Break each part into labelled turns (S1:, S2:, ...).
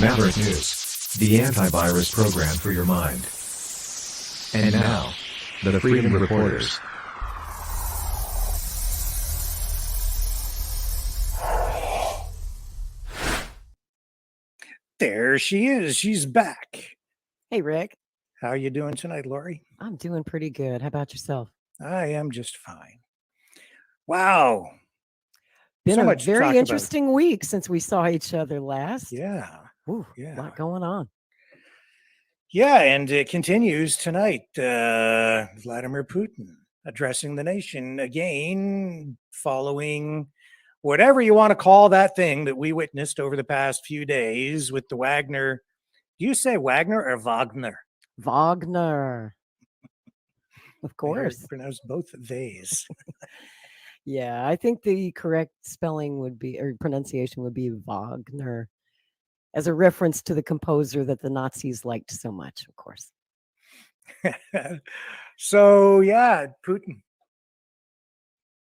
S1: Maverick News, the antivirus program for your mind. And now, the Freedom Reporters.
S2: There she is. She's back.
S3: Hey, Rick.
S2: How are you doing tonight, Lori?
S3: I'm doing pretty good. How about yourself?
S2: I am just fine. Wow.
S3: Been
S2: So
S3: a
S2: much to talk
S3: very
S2: about.
S3: interesting week since we saw each other last.
S2: Yeah.
S3: Ooh,
S2: Yeah.
S3: a lot going on.
S2: Yeah, and it continues tonight. Vladimir Putin addressing the nation again, following whatever you want to call that thing that we witnessed over the past few days with the Wagner. Do you say Wagner or Wagner?
S3: Wagner. Of
S2: I heard
S3: course.
S2: it pronounced both theys.
S3: Yeah, I think the correct spelling would be, or pronunciation would be Wagner, as a reference to the composer that the Nazis liked so much, of course.
S2: So, yeah, Putin.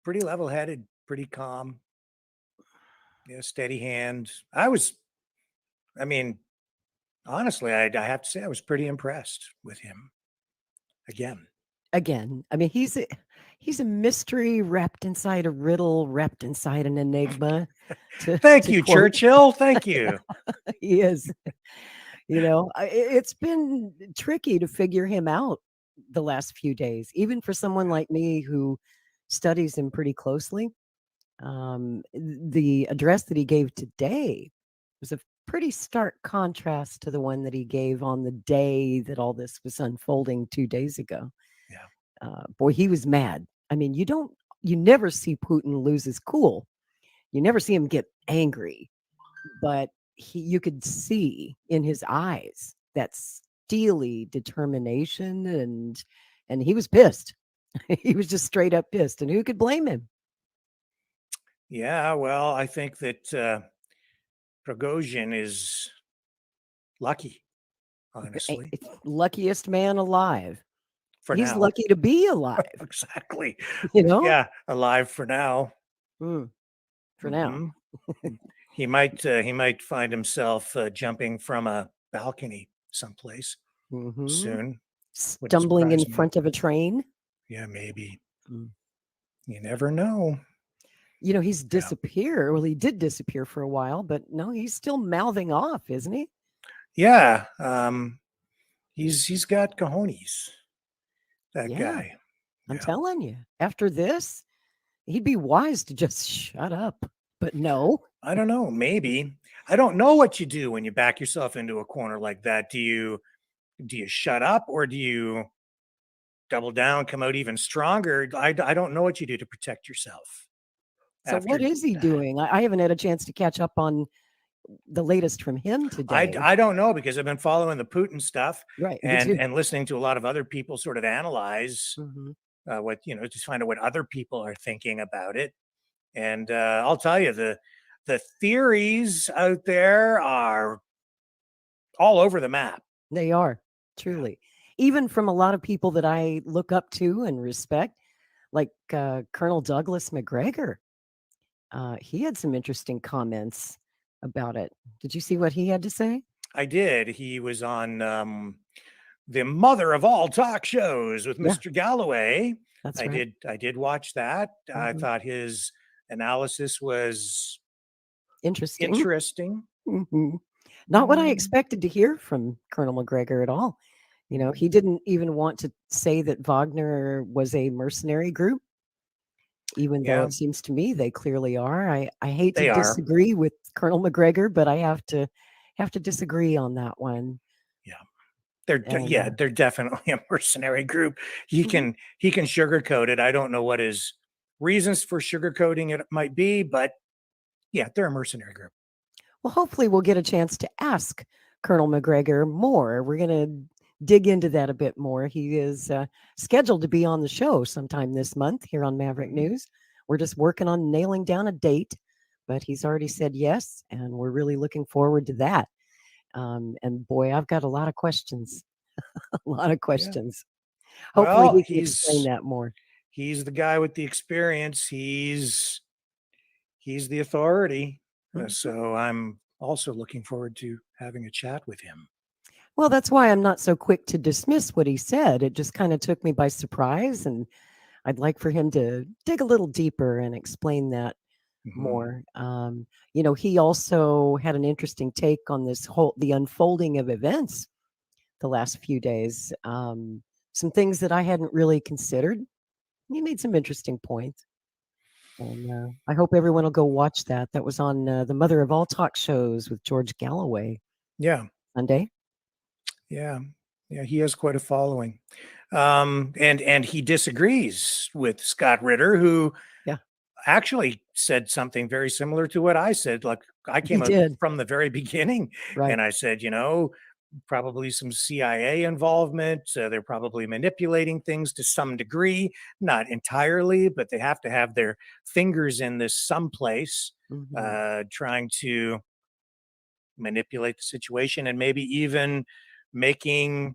S2: Pretty level-headed, pretty calm. Yeah, steady hand. Honestly, I have to say I was pretty impressed with him. Again,
S3: I mean, he's a mystery wrapped inside a riddle, wrapped inside an enigma.
S2: Thank you, Churchill. Thank you.
S3: He is. It's been tricky to figure him out the last few days, even for someone like me who studies him pretty closely. The address that he gave today was a pretty stark contrast to the one that he gave on the day that all this was unfolding 2 days ago.
S2: Yeah.
S3: Boy, he was mad. I mean, you never see Putin lose his cool. You never see him get angry, but you could see in his eyes that steely determination, and he was pissed. He was just straight up pissed, and who could blame him?
S2: Yeah, well, I think that Prigozhin is lucky, honestly.
S3: Luckiest man alive. He's
S2: now.
S3: lucky to be alive.
S2: Exactly.
S3: Yeah,
S2: alive for now.
S3: For now.
S2: He might find himself jumping from a balcony someplace soon.
S3: Stumbling in front of a train.
S2: Yeah, maybe. You never know.
S3: He's disappeared. Well, he did disappear for a while, but no, he's still mouthing off, isn't he?
S2: Yeah. He's got cojones. That guy.
S3: I'm telling you. After this, he'd be wise to just shut up. But no.
S2: I don't know. Maybe. I don't know what you do when you back yourself into a corner like that. Do you shut up, or do you double down, come out even stronger? I don't know what you do to protect yourself.
S3: So what is he doing? I haven't had a chance to catch up on the latest from him today.
S2: I don't know, because I've been following the Putin stuff,
S3: right,
S2: and listening to a lot of other people sort of analyze what, just find out what other people are thinking about it. And I'll tell you, the theories out there are all over the map.
S3: They are, truly. Even from a lot of people that I look up to and respect, like Colonel Douglas McGregor. He had some interesting comments about it. Did you see what he had to say?
S2: I did. He was on the mother of all talk shows with Mr. Galloway.
S3: That's right.
S2: I did watch that. I thought his analysis was interesting.
S3: Not what I expected to hear from Colonel McGregor at all. He didn't even want to say that Wagner was a mercenary group, even though it seems to me they clearly are. I hate to disagree with Colonel McGregor, but I have to disagree on that one.
S2: Yeah. They're definitely a mercenary group. He can sugarcoat it. I don't know what his reasons for sugarcoating it might be, but yeah, they're a mercenary group.
S3: Well, hopefully we'll get a chance to ask Colonel McGregor more. We're going to dig into that a bit more. He is scheduled to be on the show sometime this month here on Maverick News. We're just working on nailing down a date, but he's already said yes, and we're really looking forward to that. And boy, I've got a lot of questions. A lot of questions. Yeah. Hopefully he can explain that more.
S2: He's the guy with the experience. He's the authority. So I'm also looking forward to having a chat with him.
S3: Well, that's why I'm not so quick to dismiss what he said. It just kind of took me by surprise, and I'd like for him to dig a little deeper and explain that more. He also had an interesting take on the unfolding of events the last few days. Some things that I hadn't really considered. He made some interesting points. And I hope everyone will go watch that. That was on the mother of all talk shows with George Galloway.
S2: Yeah.
S3: Sunday.
S2: Yeah. Yeah. He has quite a following. And he disagrees with Scott Ritter, who actually said something very similar to what I said. Like, I came up from the very beginning, and I said, probably some CIA involvement. They're probably manipulating things to some degree, not entirely, but they have to have their fingers in this someplace, trying to manipulate the situation and maybe even making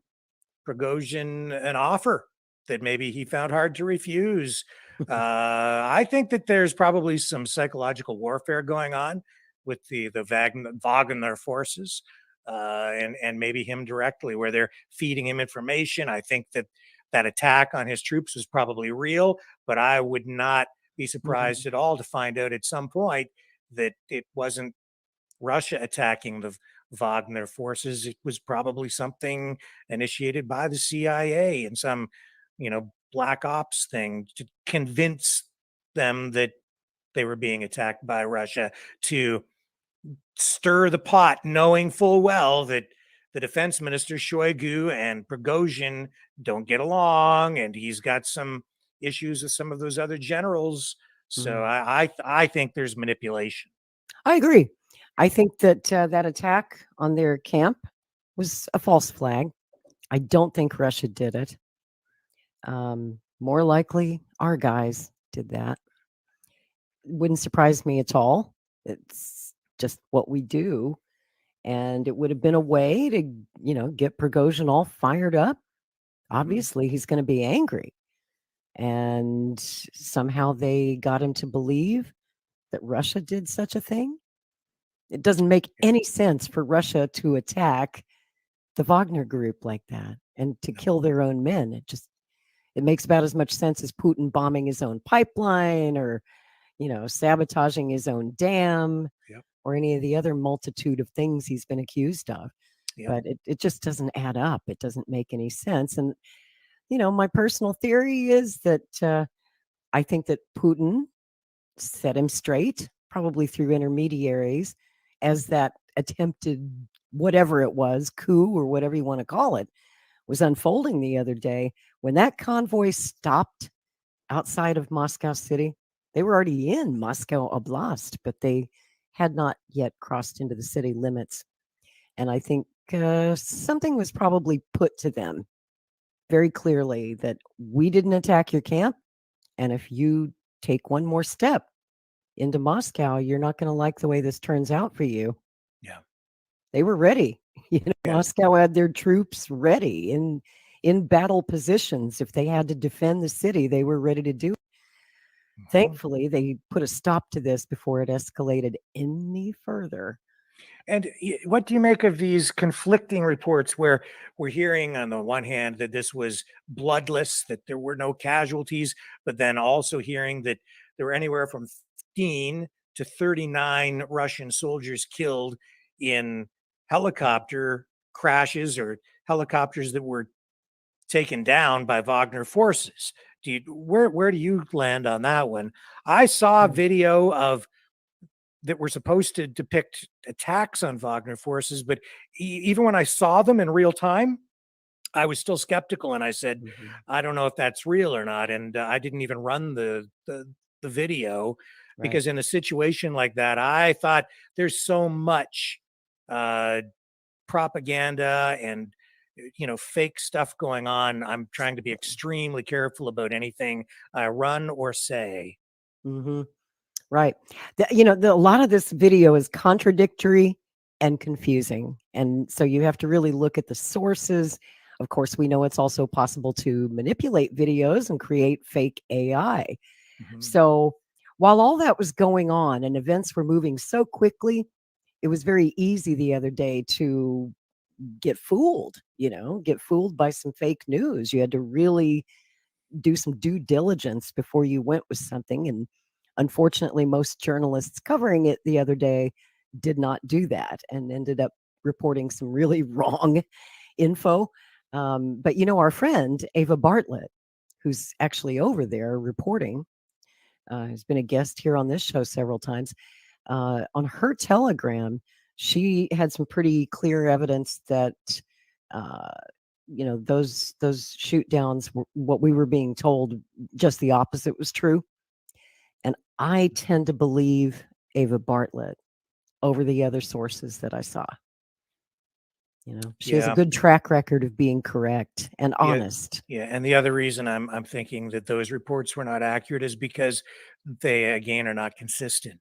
S2: Prigozhin an offer that maybe he found hard to refuse. I think that there's probably some psychological warfare going on with the Wagner forces, and maybe him directly, where they're feeding him information. I think that attack on his troops was probably real, but I would not be surprised at all to find out at some point that it wasn't Russia attacking the Wagner forces. It was probably something initiated by the CIA and some, black ops thing to convince them that they were being attacked by Russia, to stir the pot, knowing full well that the defense minister Shoigu and Prigozhin don't get along, and he's got some issues with some of those other generals. So I think there's manipulation.
S3: I agree. I think that that attack on their camp was a false flag. I don't think Russia did it. More likely, our guys did that. It wouldn't surprise me at all. It's just what we do. And it would have been a way to, get Prigozhin all fired up. Obviously, he's going to be angry. And somehow they got him to believe that Russia did such a thing. It doesn't make any sense for Russia to attack the Wagner group like that and to kill their own men. It makes about as much sense as Putin bombing his own pipeline or, sabotaging his own dam or any of the other multitude of things he's been accused of. But it just doesn't add up. It doesn't make any sense. And, my personal theory is that I think that Putin set him straight, probably through intermediaries, as that attempted whatever it was, coup or whatever you want to call it, was unfolding the other day. When that convoy stopped outside of Moscow City, they were already in Moscow Oblast, but they had not yet crossed into the city limits. And I think something was probably put to them very clearly that we didn't attack your camp. And if you take one more step into Moscow, you're not going to like the way this turns out for you.
S2: Yeah.
S3: They were ready. Moscow had their troops ready in battle positions. If they had to defend the city, they were ready to do it. Thankfully, they put a stop to this before it escalated any further.
S2: And what do you make of these conflicting reports where we're hearing on the one hand that this was bloodless, that there were no casualties, but then also hearing that there were anywhere from 15 to 39 Russian soldiers killed in helicopter crashes or helicopters that were taken down by Wagner forces? Where do you land on that one? I saw a video of that were supposed to depict attacks on Wagner forces, but even when I saw them in real time, I was still skeptical, and I said, I don't know if that's real or not. And I didn't even run the video because in a situation like that, I thought there's so much propaganda and fake stuff going on. I'm trying to be extremely careful about anything I run or say.
S3: Right. A lot of this video is contradictory and confusing. And so you have to really look at the sources. Of course, we know it's also possible to manipulate videos and create fake AI. So while all that was going on and events were moving so quickly, it was very easy the other day to get fooled, get fooled by some fake news. You had to really do some due diligence before you went with something. And unfortunately, most journalists covering it the other day did not do that and ended up reporting some really wrong info. But our friend Ava Bartlett, who's actually over there reporting, has been a guest here on this show several times. On her Telegram, she had some pretty clear evidence that those shoot downs were what we were being told. Just the opposite was true. And I tend to believe Ava Bartlett over the other sources that I saw. She has a good track record of being correct and honest.
S2: Yeah, and the other reason I'm thinking that those reports were not accurate is because they again are not consistent.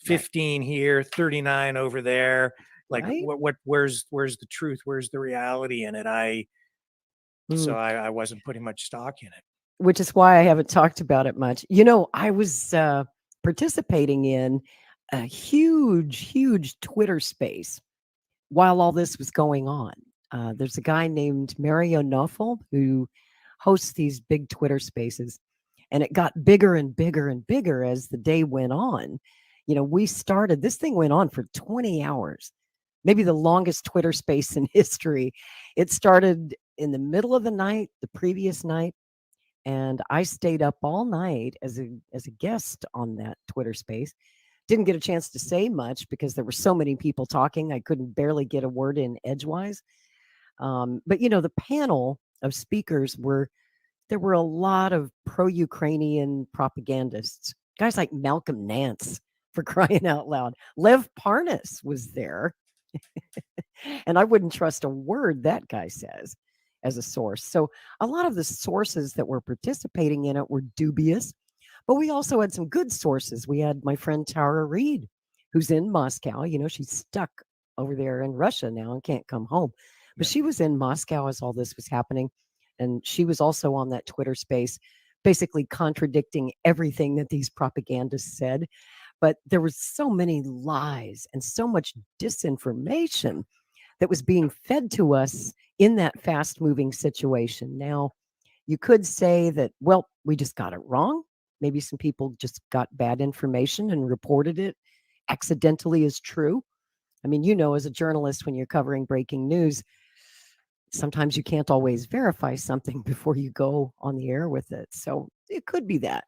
S2: 15 here, 39 over there. Like where's the truth? Where's the reality in it? So I wasn't putting much stock in it.
S3: Which is why I haven't talked about it much. I was participating in a huge Twitter space while all this was going on. There's a guy named Mario Nofel who hosts these big Twitter spaces, and it got bigger and bigger and bigger as the day went on. This thing went on for 20 hours, maybe the longest Twitter space in history. It started in the middle of the night, the previous night, and I stayed up all night as a guest on that Twitter space. Didn't get a chance to say much because there were so many people talking. I couldn't barely get a word in edgewise. But the panel of speakers there were a lot of pro-Ukrainian propagandists, guys like Malcolm Nance, for crying out loud. Lev Parnas was there. And I wouldn't trust a word that guy says as a source. So a lot of the sources that were participating in it were dubious. But we also had some good sources. We had my friend Tara Reid, who's in Moscow. She's stuck over there in Russia now and can't come home. But she was in Moscow as all this was happening. And she was also on that Twitter space, basically contradicting everything that these propagandists said. But there were so many lies and so much disinformation that was being fed to us in that fast-moving situation. Now, you could say that, well, we just got it wrong. Maybe some people just got bad information and reported it accidentally as true. I mean, as a journalist, when you're covering breaking news, sometimes you can't always verify something before you go on the air with it. So it could be that.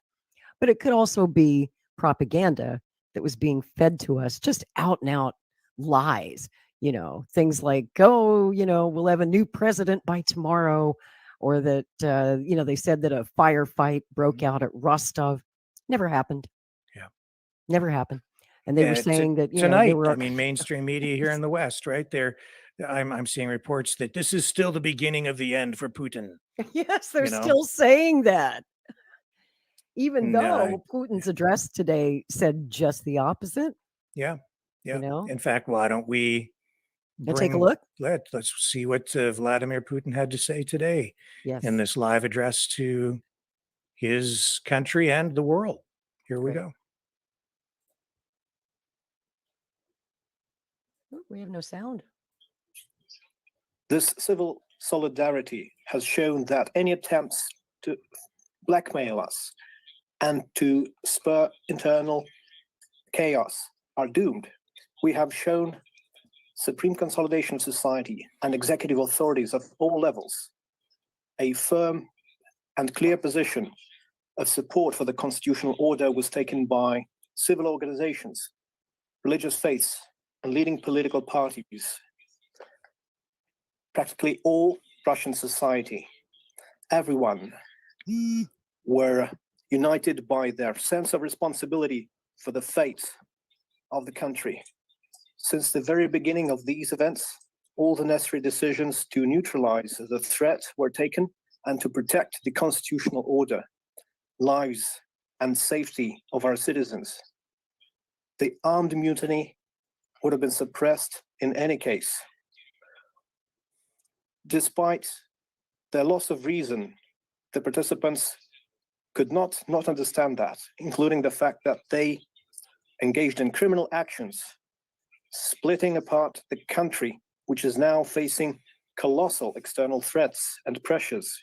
S3: But it could also be propaganda that was being fed to us, just out and out lies. Things like, we'll have a new president by tomorrow. Or that, they said that a firefight broke out at Rostov. Never happened.
S2: Yeah.
S3: Never happened. And they were saying that,
S2: tonight, mainstream media here in the West, right? I'm seeing reports that this is still the beginning of the end for Putin.
S3: Yes, they're still saying that. Even though Putin's address today said just the opposite.
S2: Yeah. In fact, why don't we
S3: take a look?
S2: Let's see what Vladimir Putin had to say today in this live address to his country and the world. Here we go.
S3: We have no sound.
S4: This civil solidarity has shown that any attempts to blackmail us and to spur internal chaos are doomed. We have shown Supreme Consolidation Society and executive authorities of all levels a firm and clear position of support for the constitutional order was taken by civil organizations, religious faiths, and leading political parties. Practically all Russian society, everyone were united by their sense of responsibility for the fate of the country. Since the very beginning of these events, all the necessary decisions to neutralize the threat were taken and to protect the constitutional order, lives, and safety of our citizens. The armed mutiny would have been suppressed in any case. Despite their loss of reason, the participants could not understand that, including the fact that they engaged in criminal actions splitting apart the country, which is now facing colossal external threats and pressures.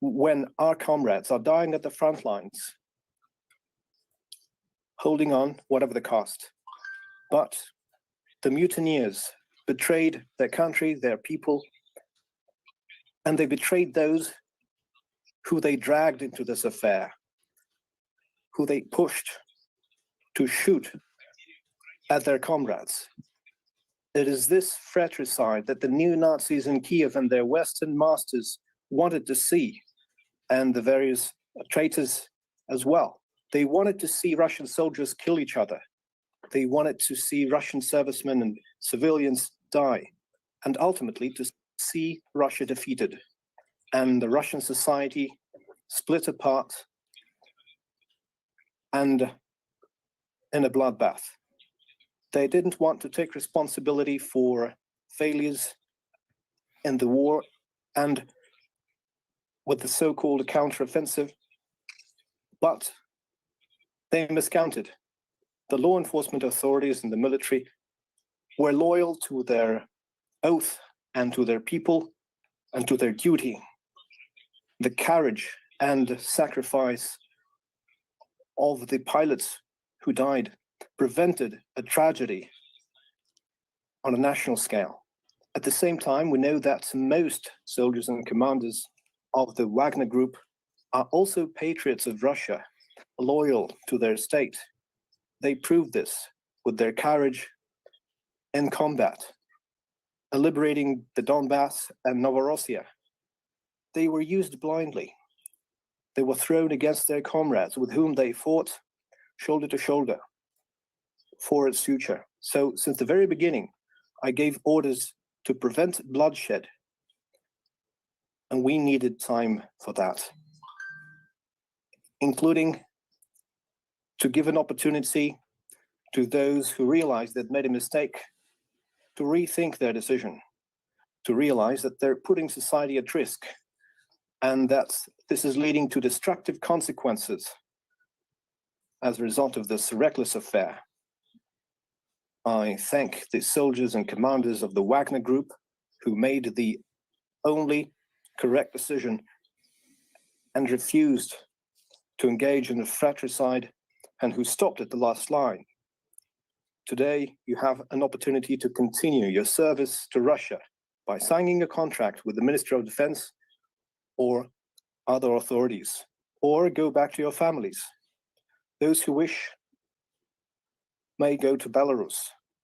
S4: When our comrades are dying at the front lines, holding on whatever the cost. But the mutineers betrayed their country, their people, and they betrayed those who they dragged into this affair, who they pushed to shoot at their comrades. It is this fratricide that the neo-Nazis in Kiev and their Western masters wanted to see, and the various traitors as well. They wanted to see Russian soldiers kill each other. They wanted to see Russian servicemen and civilians die, and ultimately to see Russia defeated and the Russian society split apart and in a bloodbath. They didn't want to take responsibility for failures in the war and with the so-called counteroffensive, but they miscounted. The law enforcement authorities and the military were loyal to their oath and to their people and to their duty. The courage and sacrifice of the pilots who died prevented a tragedy on a national scale. At the same time, we know that most soldiers and commanders of the Wagner group are also patriots of Russia, loyal to their state. They proved this with their courage in combat, liberating the Donbass and Novorossiya. They were used blindly. They were thrown against their comrades with whom they fought shoulder to shoulder for its future. So since the very beginning, I gave orders to prevent bloodshed, and we needed time for that, including to give an opportunity to those who realized they'd made a mistake to rethink their decision, to realize that they're putting society at risk and that this is leading to destructive consequences as a result of this reckless affair. I thank the soldiers and commanders of the Wagner group who made the only correct decision and refused to engage in the fratricide and who stopped at the last line. Today, you have an opportunity to continue your service to Russia by signing a contract with the Ministry of Defense or other authorities, or go back to your families. Those who wish may go to Belarus.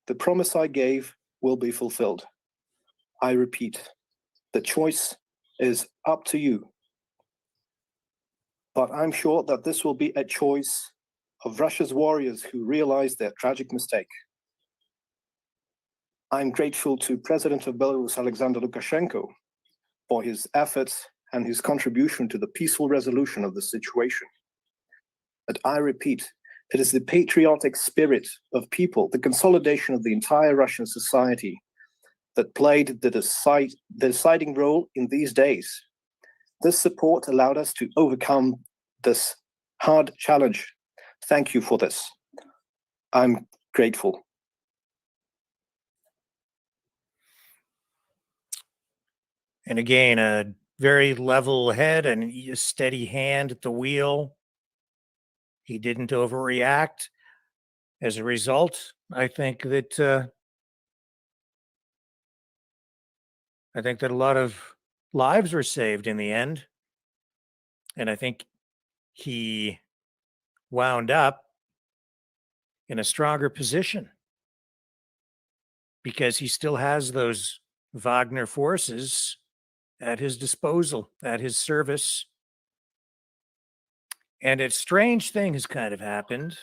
S4: The promise I gave will be fulfilled. I repeat, the choice is up to you. But I'm sure that this will be a choice of Russia's warriors who realize their tragic mistake. I'm grateful to President of Belarus, Alexander Lukashenko, for his efforts and his contribution to the peaceful resolution of the situation. But I repeat, it is the patriotic spirit of people, the consolidation of the entire Russian society that played the deciding role in these days. This support allowed us to overcome this hard challenge. Thank you for this. I'm grateful.
S2: And again, a very level head and a steady hand at the wheel. He didn't overreact. As a result, I think that a lot of lives were saved in the end. And I think he wound up in a stronger position because he still has those Wagner forces at his disposal, at his service. And a strange thing has kind of happened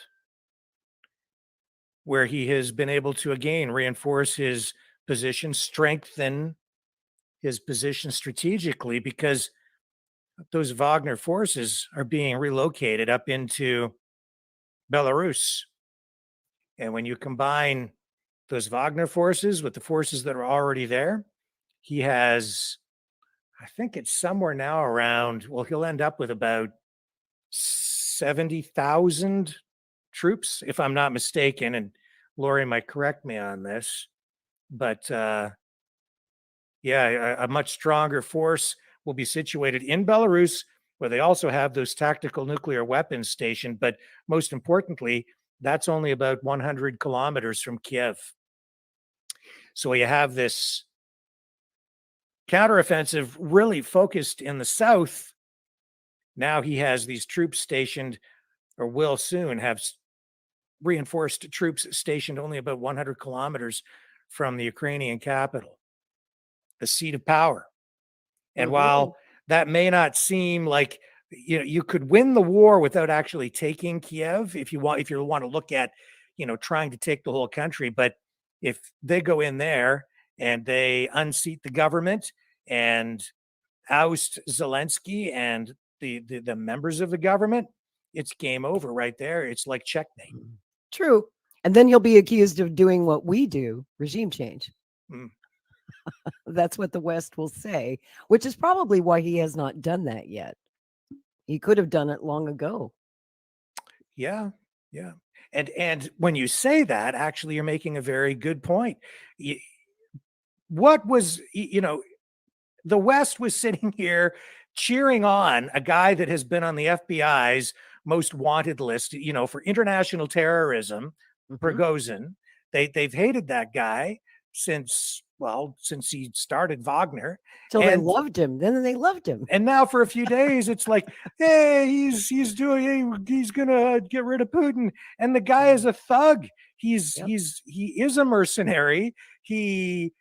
S2: where he has been able to again reinforce his position, strengthen his position strategically, because those Wagner forces are being relocated up into Belarus. And when you combine those Wagner forces with the forces that are already there, he has, I think it's somewhere now around, well, he'll end up with about 70,000 troops, if I'm not mistaken. And Lori might correct me on this, but yeah, a much stronger force will be situated in Belarus, where they also have those tactical nuclear weapons stationed. But most importantly, that's only about 100 kilometers from Kiev. So you have this counteroffensive really focused in the south. Now he has these troops stationed, or will soon have reinforced troops stationed only about 100 kilometers from the Ukrainian capital, the seat of power. And while that may not seem like, you could win the war without actually taking Kiev if you want to look at, trying to take the whole country. But if they go in there and they unseat the government and oust Zelensky and the members of the government, it's game over right there. It's like checkmate.
S3: True. And then he'll be accused of doing what we do, regime change.
S2: Mm.
S3: That's what the West will say, which is probably why he has not done that yet. He could have done it long ago.
S2: Yeah. Yeah. And when you say that, actually, you're making a very good point. What was, the West was sitting here cheering on a guy that has been on the FBI's most wanted list, for international terrorism, Prigozhin. They've hated that guy since he started Wagner.
S3: So they loved him. Then they loved him.
S2: And now for a few days, it's like, hey, he's gonna get rid of Putin. And the guy is a thug. He is a mercenary. He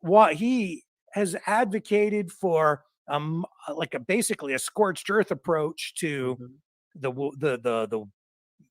S2: has advocated for basically a scorched earth approach to the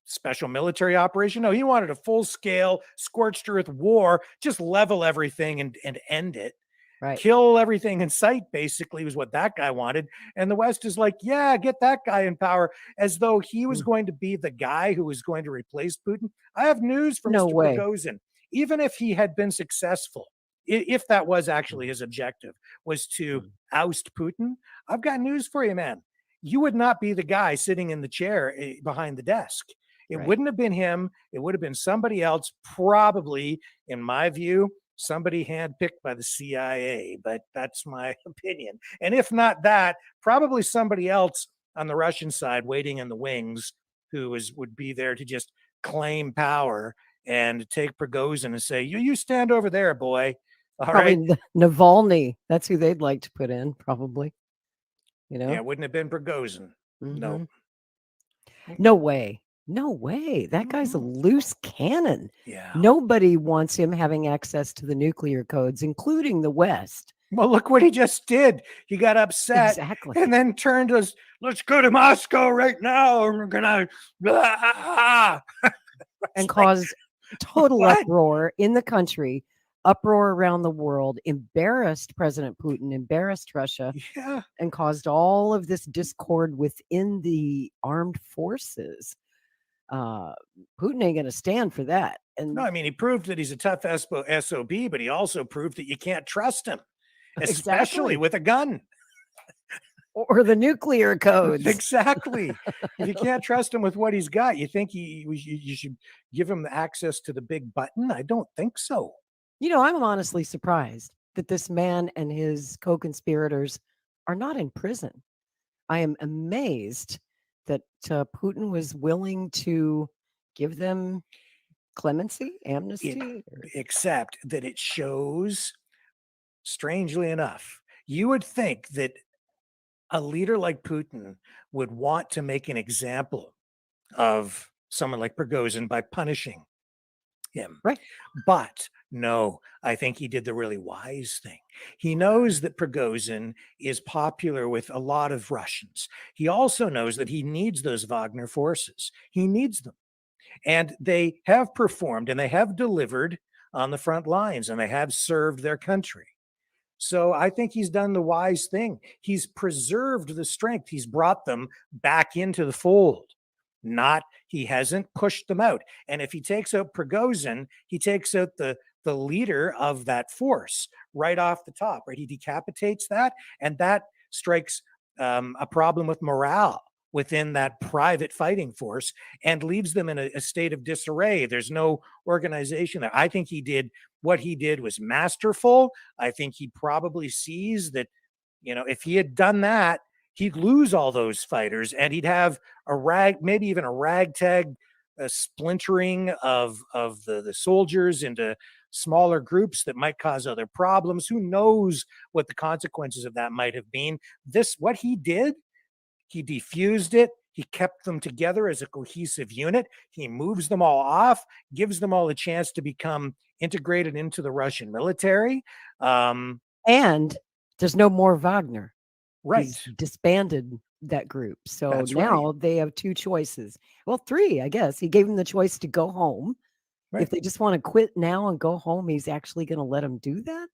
S2: special military operation. No, he wanted a full scale scorched earth war, just level everything and end it.
S3: Right.
S2: Kill everything in sight, basically, was what that guy wanted. And the West is like, yeah, get that guy in power, as though he was going to be the guy who was going to replace Putin. I have news for Mr. Prigozhin. Even if he had been successful, if that was actually his objective, was to oust Putin, I've got news for you, man. You would not be the guy sitting in the chair behind the desk. It wouldn't have been him. It would have been somebody else, probably, in my view, somebody handpicked by the CIA. But that's my opinion. And if not that, probably somebody else on the Russian side waiting in the wings who would be there to just claim power and take Prigozhin and say, you stand over there, boy. All right.
S3: Navalny. That's who they'd like to put in, probably.
S2: Yeah, it wouldn't have been Prigozhin. No.
S3: No way. No way. That guy's a loose cannon.
S2: Yeah.
S3: Nobody wants him having access to the nuclear codes, including the West.
S2: Well, look what he just did. He got upset and then turned us, let's go to Moscow right now. And we're going to
S3: and cause total uproar in the country, uproar around the world, embarrassed President Putin, embarrassed Russia, and caused all of this discord within the armed forces. Putin ain't going to stand for that. And
S2: no, I mean, he proved that he's a tough SOB, but he also proved that you can't trust him, especially with a gun.
S3: Or the nuclear codes.
S2: Exactly. If you can't trust him with what he's got, you think you should give him access to the big button? I don't think so.
S3: I'm honestly surprised that this man and his co-conspirators are not in prison. I am amazed that Putin was willing to give them clemency, amnesty.
S2: Except that it shows, strangely enough, you would think that a leader like Putin would want to make an example of someone like Prigozhin by punishing him.
S3: Right.
S2: But no, I think he did the really wise thing. He knows that Prigozhin is popular with a lot of Russians. He also knows that he needs those Wagner forces. He needs them. And they have performed and they have delivered on the front lines and they have served their country. So I think he's done the wise thing. He's preserved the strength. He's brought them back into the fold. He hasn't pushed them out. And if he takes out Prigozhin, he takes out the leader of that force right off the top, right? He decapitates that, and that strikes a problem with morale within that private fighting force and leaves them in a state of disarray. There's no organization there. I think what he did was masterful. I think he probably sees that, if he had done that, he'd lose all those fighters and he'd have maybe even a ragtag, a splintering of the soldiers into smaller groups that might cause other problems. Who knows what the consequences of that might have been? What he did, he defused it. He kept them together as a cohesive unit. He moves them all off, gives them all a chance to become integrated into the Russian military.
S3: And there's no more Wagner.
S2: Right.
S3: He's disbanded that group. So
S2: That's
S3: now they have two choices. Well, three, I guess. He gave them the choice to go home.
S2: Right.
S3: If they just want to quit now and go home, he's actually going to let them do that.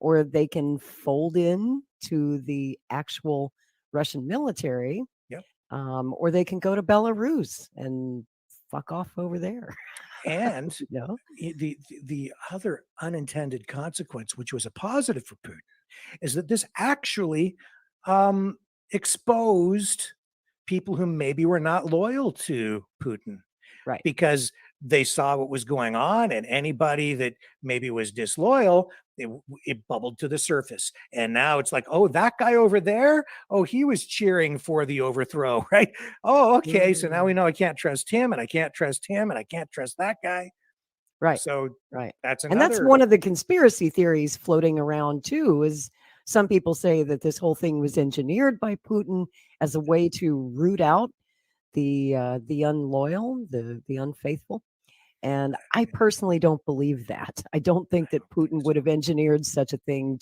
S3: Or they can fold in to the actual Russian military.
S2: Yep.
S3: Or they can go to Belarus and fuck off over there.
S2: And
S3: No.
S2: the other unintended consequence, which was a positive for Putin, is that this actually exposed people who maybe were not loyal to Putin.
S3: Right.
S2: Because they saw what was going on, and anybody that maybe was disloyal, it bubbled to the surface. And now it's like, oh, that guy over there, oh, he was cheering for the overthrow, right? Oh, okay. So now we know I can't trust him, and I can't trust him, and I can't trust that guy.
S3: Right.
S2: So
S3: right.
S2: That's
S3: and that's one of the conspiracy theories floating around too, is some people say that this whole thing was engineered by Putin as a way to root out the unloyal, the unfaithful. And I personally don't believe that. I don't think that Putin would have engineered such a thing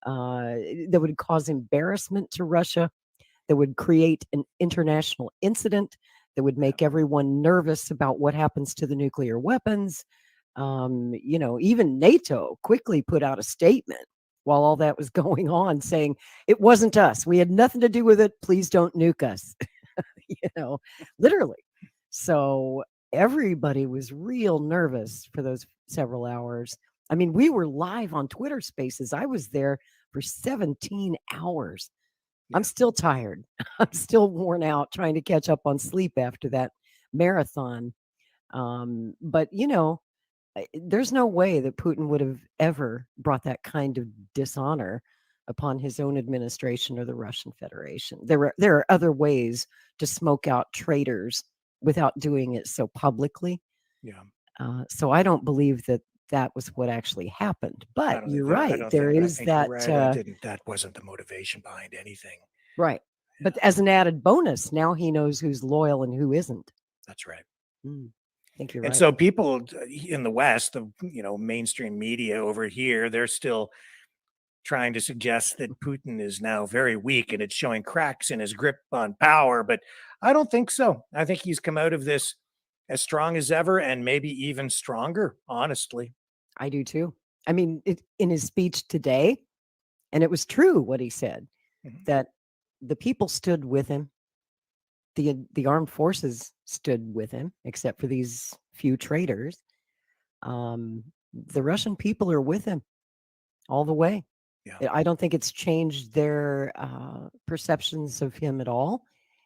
S3: that would cause embarrassment to Russia, that would create an international incident, that would make everyone nervous about what happens to the nuclear weapons. Even NATO quickly put out a statement while all that was going on saying, it wasn't us. We had nothing to do with it. Please don't nuke us. Literally. So everybody was real nervous for those several hours. I mean, we were live on Twitter Spaces. I was there for 17 hours. Yeah. I'm still tired. I'm still worn out trying to catch up on sleep after that marathon. But, there's no way that Putin would have ever brought that kind of dishonor upon his own administration or the Russian Federation. There are other ways to smoke out traitors without doing it so publicly.
S2: Yeah.
S3: So I don't believe that was what actually happened. But you're right.
S2: That wasn't the motivation behind anything.
S3: Right. Yeah. But as an added bonus, now he knows who's loyal and who isn't.
S2: That's right.
S3: I think you're
S2: right.
S3: And
S2: so people in the West, the mainstream media over here, they're still trying to suggest that Putin is now very weak and it's showing cracks in his grip on power. But I don't think so. I think he's come out of this as strong as ever and maybe even stronger, honestly.
S3: I do too. I mean, in his speech today, and it was true what he said, that the people stood with him. The armed forces stood with him, except for these few traitors. The Russian people are with him all the way. Yeah. I don't think it's changed their perceptions of him at all.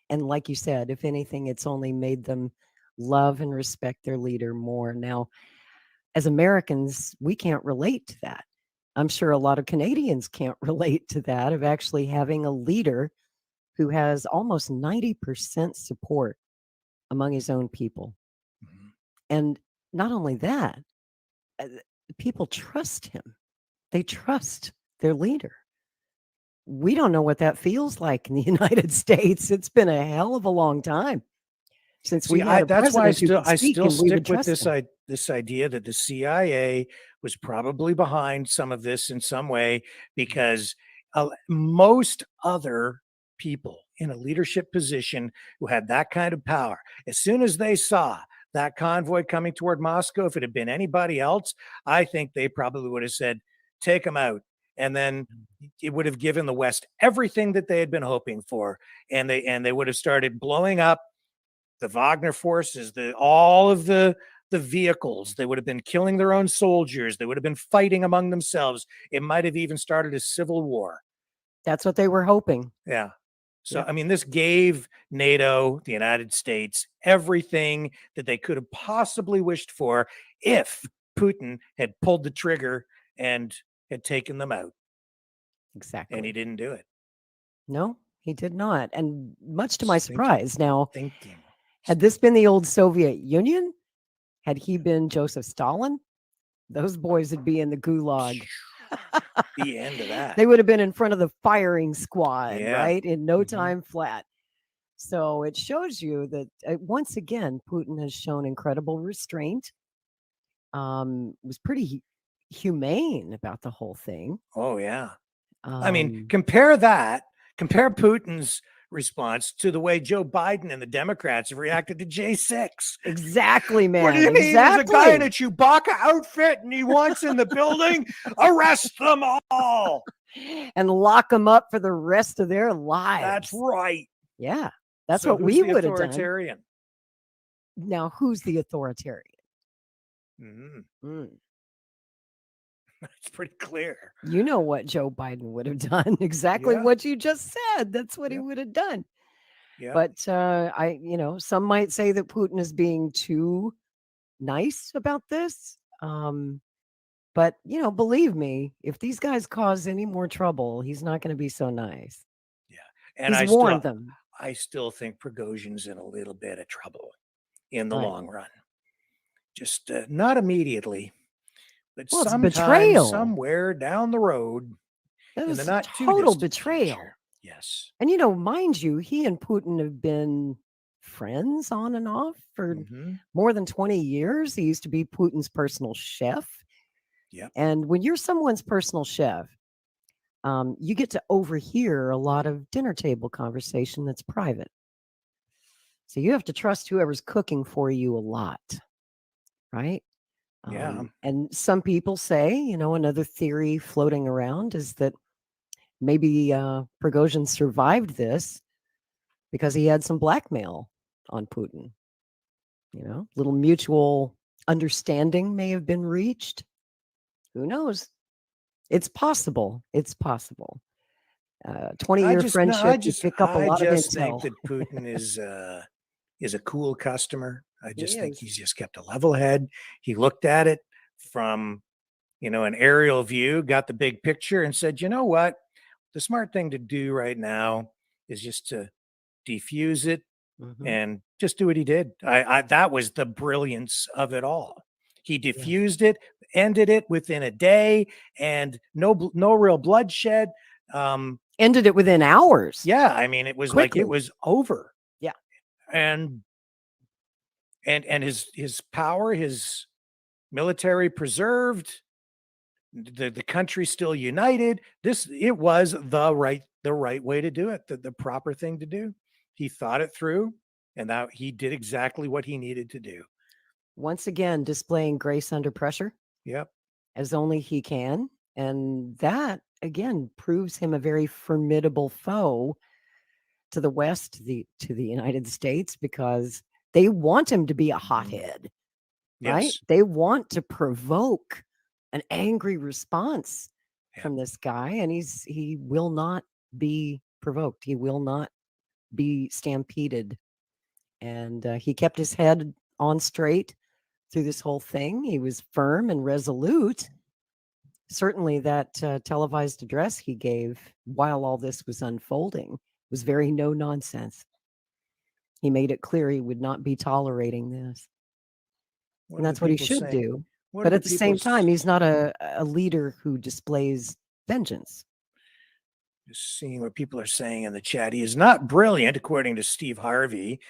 S3: And like you said, if anything, it's only made them love and respect their leader more. Now, as Americans, we can't relate to that. I'm sure a lot of Canadians can't relate to that, of actually having a leader who has almost 90% support among his own people. Mm-hmm. And not only that, people trust him. They trust their leader. We don't know what that feels like in the United States. It's been a hell of a long time since we had a
S2: that's why I still stick with
S3: this
S2: idea that the CIA was probably behind some of this in some way, because most other people in a leadership position who had that kind of power, as soon as they saw that convoy coming toward Moscow, if it had been anybody else, I think they probably would have said, take them out. And then it would have given the West everything that they had been hoping for. And they would have started blowing up the Wagner forces, all of the vehicles. They would have been killing their own soldiers. They would have been fighting among themselves. It might have even started a civil war.
S3: That's what they were hoping.
S2: Yeah. So,
S3: Yep.
S2: I mean, this gave NATO, the United States, everything that they could have possibly wished for if Putin had pulled the trigger and had taken them out.
S3: Exactly.
S2: And he didn't do it.
S3: No, he did not. And much to my
S2: Thinking.
S3: surprise, now,
S2: Thinking.
S3: had this been the old Soviet Union, had he been Joseph Stalin, those boys would be in the gulag.
S2: The end of that.
S3: They would have been in front of the firing squad,
S2: Yeah.
S3: right? In no
S2: Mhm.
S3: time flat. So it shows you that once again, Putin has shown incredible restraint. Was pretty humane about the whole thing.
S2: Oh, yeah. I mean, compare Putin's response to the way Joe Biden and the Democrats have reacted to J6.
S3: Exactly, man.
S2: What do you mean?
S3: Exactly.
S2: There's a guy in a Chewbacca outfit and he wants in the building? Arrest them all.
S3: And lock them up for the rest of their lives.
S2: That's right.
S3: Yeah. That's
S2: So
S3: what
S2: who's
S3: we
S2: the
S3: would have done.
S2: authoritarian?
S3: Now, who's the authoritarian?
S2: Mhm. It's pretty clear.
S3: You know what Joe Biden would have done. Exactly
S2: Yeah.
S3: what you just said. That's what he
S2: Yeah.
S3: would have done.
S2: Yeah.
S3: But some might say that Putin is being too nice about this. But believe me, if these guys cause any more trouble, he's not going to be so nice.
S2: Yeah. And
S3: He's warned them.
S2: I still think Prigozhin's in a little bit of trouble in the
S3: Right.
S2: long run. Just not immediately, but
S3: Well, it's
S2: sometime,
S3: betrayal.
S2: somewhere down the road,
S3: That
S2: in
S3: was
S2: the not too
S3: total
S2: distant
S3: betrayal.
S2: future. Yes.
S3: And mind you, he and Putin have been friends on and off for
S2: Mhm.
S3: more than 20 years. He used to be Putin's personal chef.
S2: Yep.
S3: And when you're someone's personal chef, you get to overhear a lot of dinner table conversation that's private. So you have to trust whoever's cooking for you a lot, right?
S2: Yeah.
S3: And some people say, another theory floating around is that maybe Prigozhin survived this because he had some blackmail on Putin. Little mutual understanding may have been reached. Who knows? It's possible. It's possible. 20-year friendship, you pick up a lot of
S2: I just think
S3: intel.
S2: that Putin is a cool customer. I
S3: He
S2: just think
S3: is.
S2: he's just kept a level head. He looked at it from, an aerial view, got the big picture and said, you know what? The smart thing to do right now is just to defuse it
S3: Mhm.
S2: and just do what he did. That was the brilliance of it all. He diffused it, ended it within a day, and no real bloodshed.
S3: Ended it within hours.
S2: Yeah, I mean, it was
S3: Quickly.
S2: like it was over.
S3: Yeah.
S2: And his power, his military preserved, the country still united. It was the right way to do it, the proper thing to do. He thought it through, and that he did exactly what he needed to do.
S3: Once again, displaying grace under pressure.
S2: Yep.
S3: As only he can. And that, again, proves him a very formidable foe to the West, to the United States, because they want him to be a hothead, right?
S2: Yes.
S3: They want to provoke an angry response
S2: Yeah.
S3: from this guy, and he will not be provoked. He will not be stampeded. And he kept his head on straight through this whole thing. He was firm and resolute. Certainly that televised address he gave while all this was unfolding was very no nonsense. He made it clear he would not be tolerating this.
S2: What
S3: And
S2: are
S3: that's
S2: the
S3: what he
S2: people
S3: should
S2: saying?
S3: do.
S2: What
S3: But
S2: are
S3: at the same
S2: people
S3: time, he's not a leader who displays vengeance.
S2: Just seeing what people are saying in the chat. He is not brilliant, according to Steve Harvey,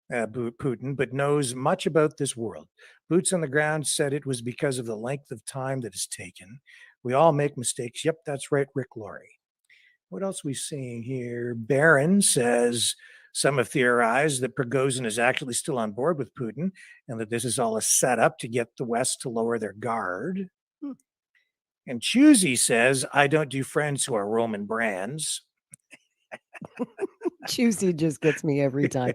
S2: Putin, but knows much about this world. Boots on the ground said it was because of the length of time that is taken. We all make mistakes. Yep, that's right, Rick Laurie. What else are we seeing here? Barron says some have theorized that Prigozhin is actually still on board with Putin and that this is all a setup to get the West to lower their guard. And Choosy says, I don't do friends who are Roman brands.
S3: Juicy just gets me every time.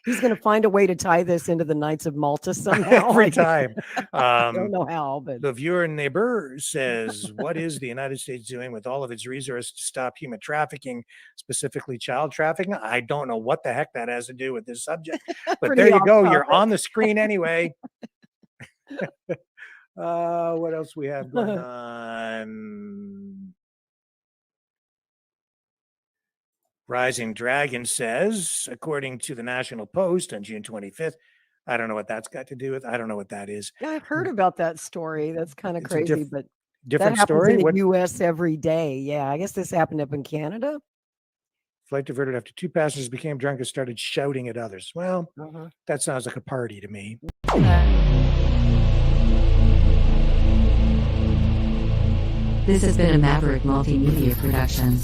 S3: He's going to find a way to tie this into the Knights of Malta somehow.
S2: Every time.
S3: I don't know how, but
S2: The viewer neighbor says, what is the United States doing with all of its resources to stop human trafficking, specifically child trafficking? I don't know what the heck that has to do with this subject, but
S3: Pretty
S2: there you
S3: off
S2: go.
S3: topic.
S2: You're on the screen anyway. What else we have going on? Rising Dragon says, according to the National Post on June 25th, I don't know what that's got to do with. I don't know what that is.
S3: yeah, I've heard about that story. That's kind of
S2: It's a
S3: crazy, but that
S2: Different
S3: happens
S2: story.
S3: in the
S2: What
S3: U.S. every day. Yeah, I guess this happened up in Canada.
S2: flight diverted after two passengers became drunk and started shouting at others. Well, that sounds like a party to me.
S5: This has been a Maverick Multimedia production.